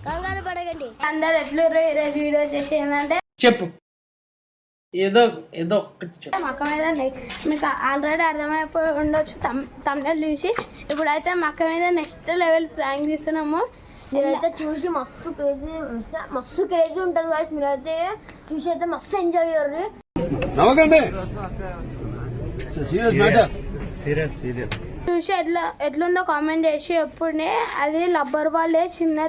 కంగారు పడకండి. అందరు ఎట్లుర్రు ఈరోజు వీడియో చేసి ఏంటంటే చెప్పు, ఏదో ఏదో ఒక్కటి చెప్పు. మక్క మీద మీకు ఆల్రెడీ అర్థమైపోయి ఉండొచ్చు తమిళ చూసి. ఇప్పుడైతే మక్క మీద నెక్స్ట్ లెవెల్ ప్రాంక్ తీస్తున్నాము. మీరైతే చూసి మస్తు క్రేజీ ఉంటుంది గాయస్. మీరైతే చూసి అయితే మస్తు ఎంజాయ్ చేయరు. చూసి ఎట్లుందో కామెంట్ చేసి ఎప్పుడే అది లబ్బర్ బాలే చిన్న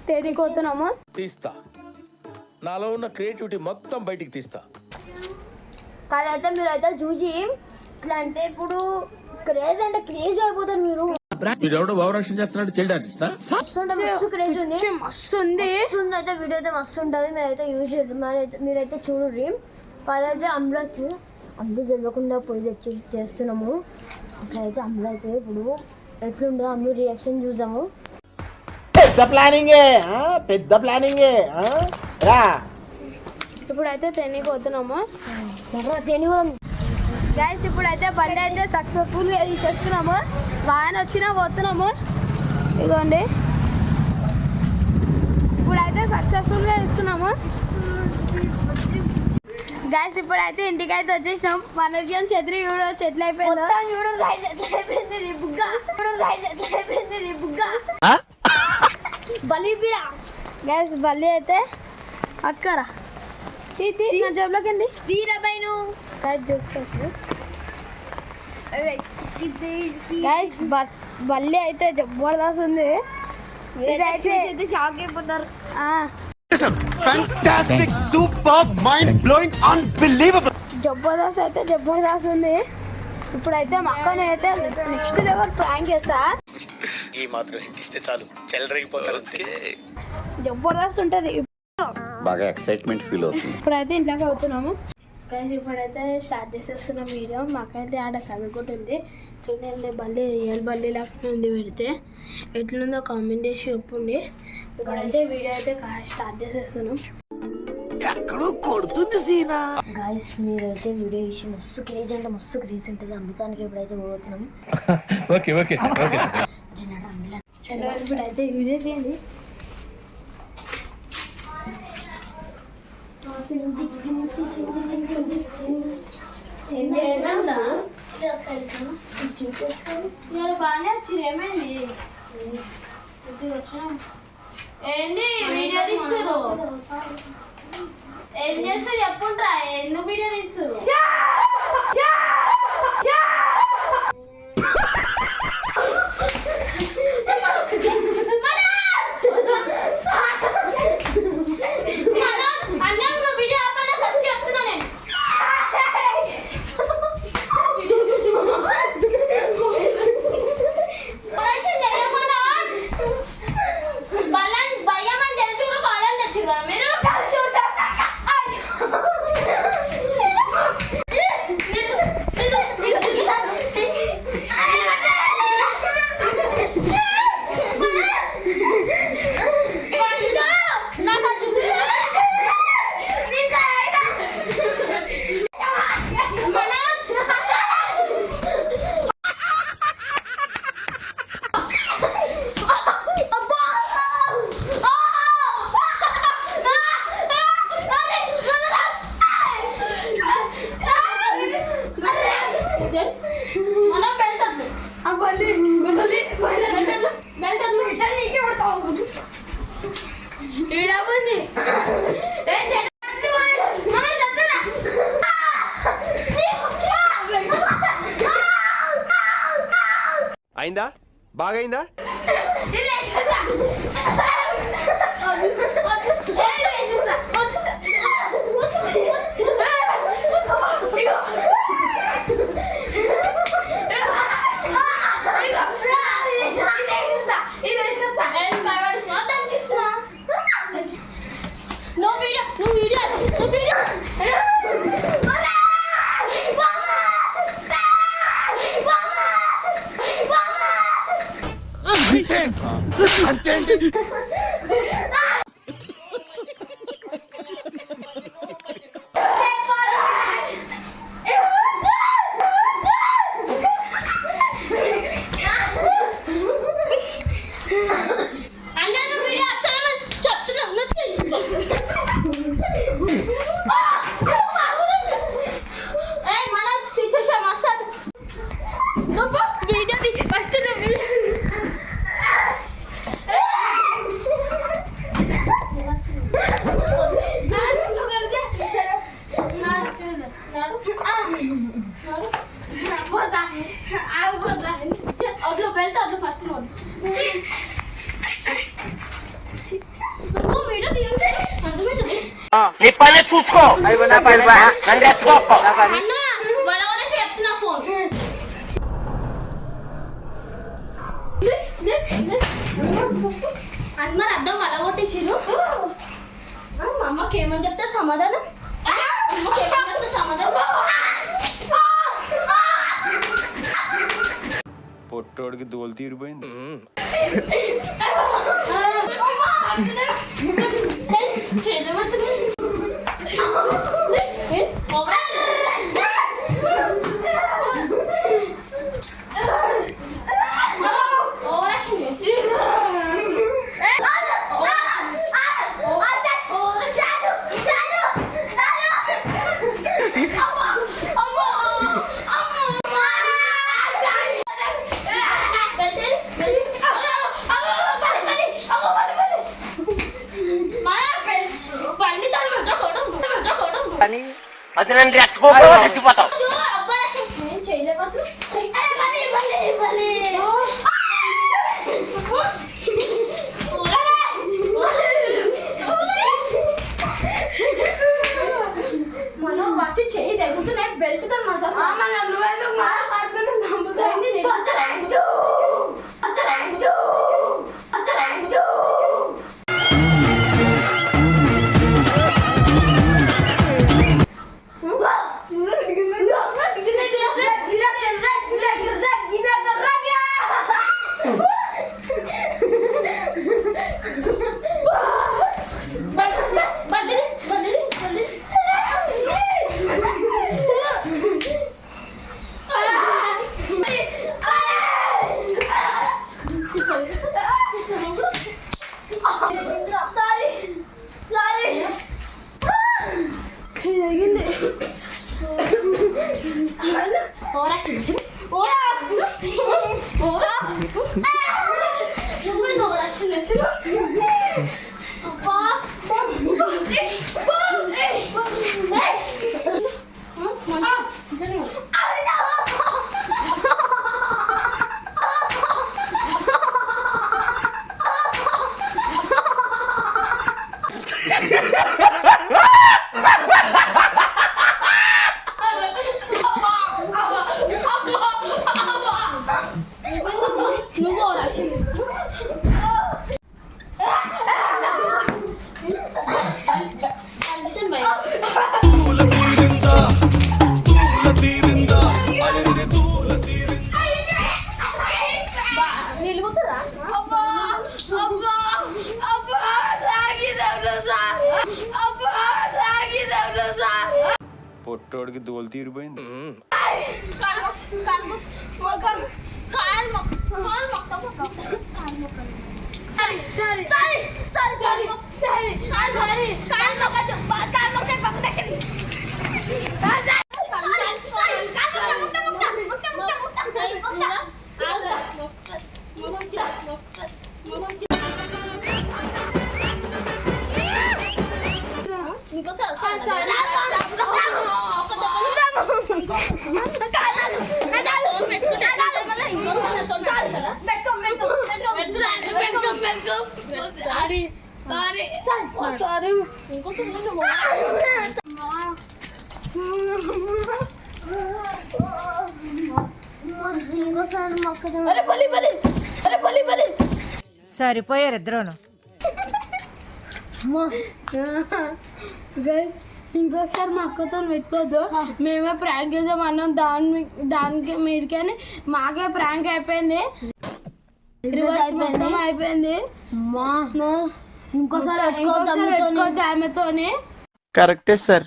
తేడిపోతున్నాము. తీస్తా, నాలో ఉన్న క్రియేటివిటీ మొత్తం బయటికి తీస్తా. కాదైతే మీరైతే చూసి ఇట్లా అంటే ఇప్పుడు క్రేజ్ అంటే క్రేజ్ అయిపోతారు మీరు. ఎవడో భావరక్షణ చేస్తున్నాడు, చైల్డ్ ఆర్టిస్టా? మస్తు క్రేజ్ ఉంది, మస్తు ఉంది. అయితే వీడియో అయితే మస్తు ఉంటుంది. మీరైతే యూజ్ మీరైతే చూడండి. వాళ్ళైతే అమృత్ తెలియకుండా పోయి చేస్తున్నాము. అట్లయితే అమృత్ ఇప్పుడు ఎట్లుందో అమ్మ రియాక్షన్ చూసాము. పెద్ద ప్లానింగ్ రా. ఇప్పుడైతే తెనిపోతున్నాము. తెలియదు గైస్, ఇప్పుడైతే బండి అయితే సక్సెస్ఫుల్గా తీసేసుకున్నాము. వాన వచ్చినా పోతున్నాము. ఇదిగోండి, ఇప్పుడైతే సక్సెస్ఫుల్గా తీసుకున్నాము. గైస్, ఇప్పుడైతే ఇంటికైతే వచ్చేసినాం. మనకి చెత్రి చూడ చెట్లు అయిపోయింది. గైస్, బల్లి అయితే అక్కరా నా జేబులోకి వెళ్ళి తీరబైను చూసుకోవచ్చు. గైస్, బల్లి అయితే జబర్దస్త్ ఉంది. ఇదైతే షాక్ అయిపోతారు. Fantastic, superb, mind-blowing, unbelievable. Jabardasth అయితే జబర్దస్త్ ఉంది. ఇప్పుడైతే మా అక్కని అయితే నెక్స్ట్ లెవెల్ ప్రాంక్ చేస్తా. ఈ మాత్రం ఇస్తే చాలు, చెల్లరగిపోతారు. జబర్దస్త్ ఉంటుంది. బాగా ఎక్సైట్మెంట్ ఫీల్ అవుతుంది. ఇప్పుడైతే ఇంట్లోకి అవుతున్నాము. కానీ ఇప్పుడైతే స్టార్ట్ చేసేస్తున్నాం వీడియో. మాకైతే ఆడ చదువుకుంటుంది. చూడండి, బల్లి రియల్ బల్లి లాగా ఉంది. పెడితే ఎట్లుందో కామెంట్ చేసి చెప్పుండి. ఇప్పుడైతే వీడియో అయితే స్టార్ట్ చేసేస్తున్నాం. గాయస్, మీరైతే వీడియో చేసి మస్తు క్రేజ్ అంటే మస్తు క్రేజ్ ఉంటుంది. అమృతానికి ఎప్పుడైతే పోతున్నాం. చలో, ఇప్పుడైతే వీడియో చేయండి. బాగానే వచ్చింది. ఏమైంది? ఏంటి వీడియో తీస్తారు? ఏం చేస్తే చెప్పుంటారా? ఎందుకు వీడియో తీస్తారు? అయిందా? బాగైందా? అంతే మన తీసేసాం అసలు నువ్వు వీడియో ఫస్ట్ అట్లా బెల్ట్ అట్లా ఫస్ట్ నువ్వు వీడియో తీయండి అర్థమవుతుంది నీ పని చూసుకో నన్ను రెచ్చుకోకు. అన్న వలవలేసి చెప్తున్నా ఫోన్ అది మరి అర్థం వలగొట్టేసిరు మా అమ్మకి ఏమని చెప్తారు సమాధానం అమ్మకి ఏమని చెప్తారు సమాధానం పొట్టోడికి దోలు తీరిపోయింది. అది నన్ను రెచ్చుకోకు, రెచ్చిపోతావు. మనం వచ్చి చేయి తగ్గుతున్నాయి బెల్ట్ తో పొట్టోడికి దోలు తీరిపోయింది. సరిపోయారు ఇద్దరును. ఇంకోసారి మా అక్కతో పెట్టుకోవద్దు. మేమే ప్రాంక్ చేద్దాం అన్నాం, దానికి మీరికని మాకే ప్రాంక్ అయిపోయింది, రివర్స్ మొత్తం అయిపోయింది. ఇంకోసారి పెట్టుకోవద్దు ఆమెతోని. కరెక్టే సార్,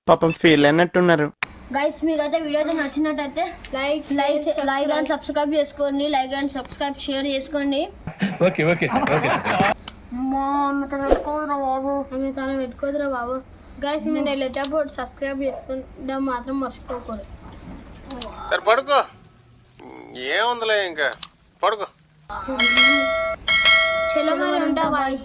పాపం ఫీల్ అయినట్టున్నారు. గైస్ మీకైతే వీడియో అయితే నచ్చినట్టయితే లైక్ అండ్ సబ్స్క్రైబ్ చేసుకోండి, లైక్ అండ్ సబ్స్క్రైబ్ షేర్ చేసుకోండి. ఆమె తన పెట్టుకోదురా బాబు. గైస్ మీరు వెళ్ళేటప్పుడు సబ్స్క్రైబ్ చేసుకోవడం మాత్రం మర్చిపోకూడదు. పడుకో, ఏముందిలే ఇంకా పడుకో. చలో మరి ఉంటా బాయ్.